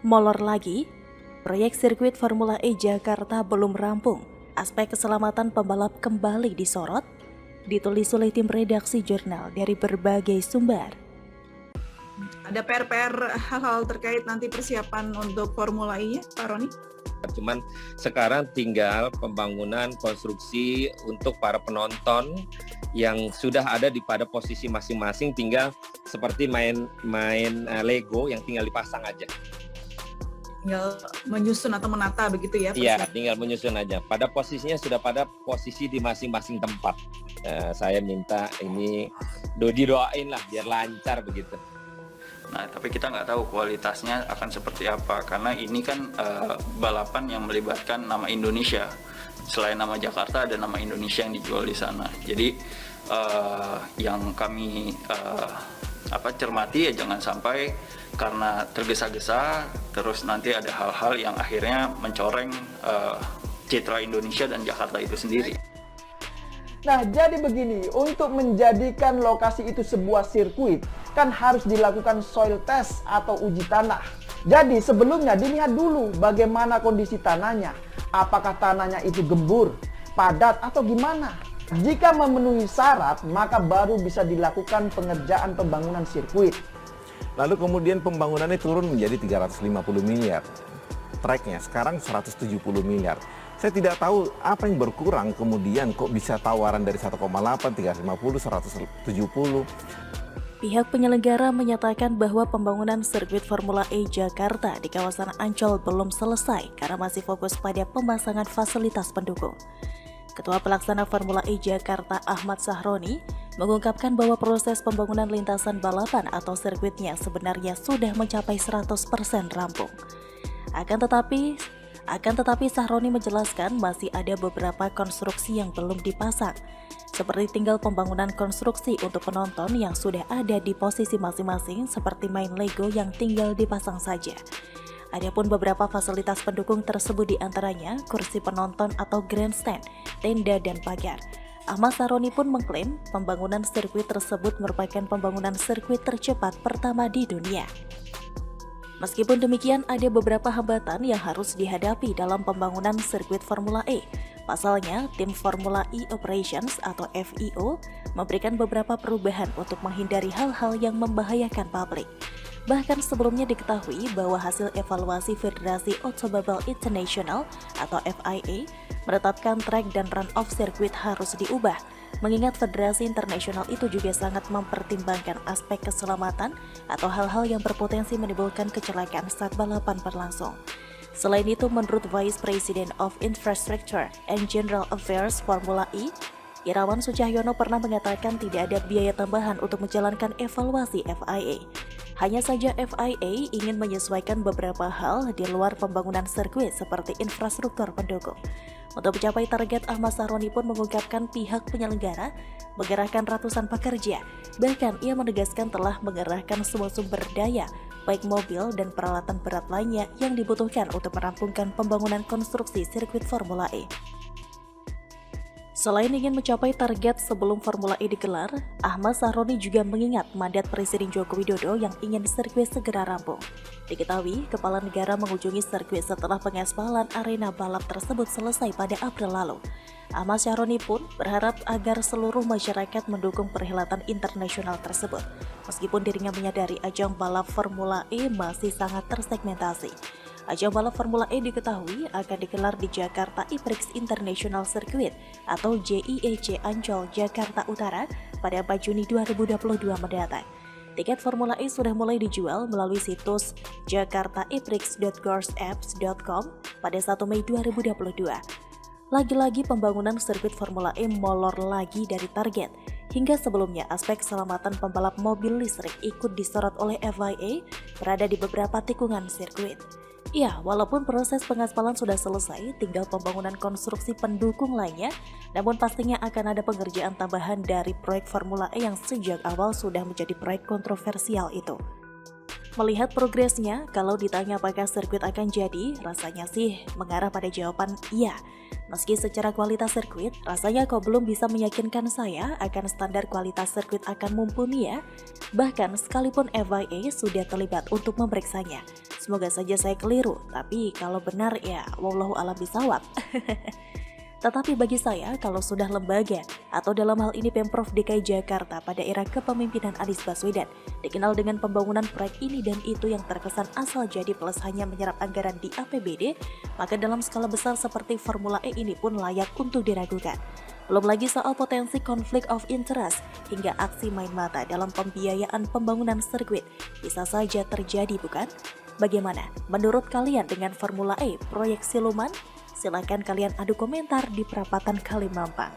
Molor lagi, proyek sirkuit Formula E Jakarta belum rampung. Aspek keselamatan pembalap kembali disorot, ditulis oleh tim redaksi jurnal dari berbagai sumber. Ada PR-PR hal-hal terkait nanti persiapan untuk Formula E-nya, Pak Roni? Cuman sekarang tinggal pembangunan konstruksi untuk para penonton yang sudah ada pada posisi masing-masing, tinggal seperti main Lego yang tinggal dipasang aja. Tinggal menyusun atau menata begitu ya? Iya, tinggal menyusun aja. Pada posisinya sudah pada posisi di masing-masing tempat. Saya minta ini didoain lah biar lancar begitu. Nah, tapi kita nggak tahu kualitasnya akan seperti apa, karena ini kan balapan yang melibatkan nama Indonesia. Selain nama Jakarta, ada nama Indonesia yang dijual di sana. Jadi yang kami cermati ya jangan sampai karena tergesa-gesa, terus nanti ada hal-hal yang akhirnya mencoreng citra Indonesia dan Jakarta itu sendiri. Nah, jadi begini, untuk menjadikan lokasi itu sebuah sirkuit, kan harus dilakukan soil test atau uji tanah. Jadi sebelumnya dilihat dulu bagaimana kondisi tanahnya. Apakah tanahnya itu gembur, padat, atau gimana? Jika memenuhi syarat, maka baru bisa dilakukan pengerjaan pembangunan sirkuit. Lalu kemudian pembangunannya turun menjadi 350 miliar. Tracknya sekarang 170 miliar. Saya tidak tahu apa yang berkurang kemudian kok bisa tawaran dari 1,8, 350, 170. Pihak penyelenggara menyatakan bahwa pembangunan sirkuit Formula E Jakarta di kawasan Ancol belum selesai karena masih fokus pada pemasangan fasilitas pendukung. Ketua Pelaksana Formula E Jakarta Ahmad Sahroni mengungkapkan bahwa proses pembangunan lintasan balapan atau sirkuitnya sebenarnya sudah mencapai 100% rampung. Akan tetapi Sahroni menjelaskan masih ada beberapa konstruksi yang belum dipasang, seperti tinggal pembangunan konstruksi untuk penonton yang sudah ada di posisi masing-masing seperti main Lego yang tinggal dipasang saja. Adapun beberapa fasilitas pendukung tersebut diantaranya kursi penonton atau grandstand, tenda, dan pagar. Ahmad Sahroni pun mengklaim pembangunan sirkuit tersebut merupakan pembangunan sirkuit tercepat pertama di dunia. Meskipun demikian, ada beberapa hambatan yang harus dihadapi dalam pembangunan sirkuit Formula E. Pasalnya, tim Formula E Operations atau FIO memberikan beberapa perubahan untuk menghindari hal-hal yang membahayakan publik. Bahkan sebelumnya diketahui bahwa hasil evaluasi Federasi Automobile International atau FIA menetapkan track dan run-off sirkuit harus diubah. Mengingat Federasi Internasional itu juga sangat mempertimbangkan aspek keselamatan atau hal-hal yang berpotensi menimbulkan kecelakaan saat balapan berlangsung. Selain itu, menurut Vice President of Infrastructure and General Affairs Formula E, Irawan Sucahyono pernah mengatakan tidak ada biaya tambahan untuk menjalankan evaluasi FIA. Hanya saja FIA ingin menyesuaikan beberapa hal di luar pembangunan sirkuit seperti infrastruktur pendukung. Untuk mencapai target, Ahmad Sahroni pun mengungkapkan pihak penyelenggara menggerakkan ratusan pekerja. Bahkan ia menegaskan telah mengerahkan semua sumber daya, baik mobil dan peralatan berat lainnya yang dibutuhkan untuk merampungkan pembangunan konstruksi sirkuit Formula E. Selain ingin mencapai target sebelum Formula E digelar, Ahmad Sahroni juga mengingat mandat Presiden Joko Widodo yang ingin sirkuit segera rampung. Diketahui, Kepala Negara mengunjungi sirkuit setelah pengaspalan arena balap tersebut selesai pada April lalu. Ahmad Sahroni pun berharap agar seluruh masyarakat mendukung perhelatan internasional tersebut, meskipun dirinya menyadari ajang balap Formula E masih sangat tersegmentasi. Ajang balap Formula E diketahui akan digelar di Jakarta E-Prix International Circuit atau JIEC Ancol, Jakarta Utara pada 4 Juni 2022 mendatang. Tiket Formula E sudah mulai dijual melalui situs jakartaeprix.gorsapps.com pada 1 Mei 2022. Lagi-lagi pembangunan sirkuit Formula E molor lagi dari target. Hingga sebelumnya, aspek keselamatan pembalap mobil listrik ikut disorot oleh FIA berada di beberapa tikungan sirkuit. Ya, walaupun proses pengaspalan sudah selesai, tinggal pembangunan konstruksi pendukung lainnya, namun pastinya akan ada pengerjaan tambahan dari proyek Formula E yang sejak awal sudah menjadi proyek kontroversial itu. Melihat progresnya, kalau ditanya apakah sirkuit akan jadi, rasanya sih mengarah pada jawaban iya. Meski secara kualitas sirkuit, rasanya kok belum bisa meyakinkan saya akan standar kualitas sirkuit akan mumpuni ya. Bahkan sekalipun FIA sudah terlibat untuk memeriksanya. Semoga saja saya keliru, tapi kalau benar ya wallahu a'lam bishawab. Tetapi bagi saya, kalau sudah lembaga, atau dalam hal ini Pemprov DKI Jakarta pada era kepemimpinan Anies Baswedan, dikenal dengan pembangunan proyek ini dan itu yang terkesan asal jadi plus hanya menyerap anggaran di APBD, maka dalam skala besar seperti Formula E ini pun layak untuk diragukan. Belum lagi soal potensi konflik of interest hingga aksi main mata dalam pembiayaan pembangunan sirkuit bisa saja terjadi, bukan? Bagaimana menurut kalian dengan Formula E proyek siluman? Silakan kalian adu komentar di Perapatan Kalimampang.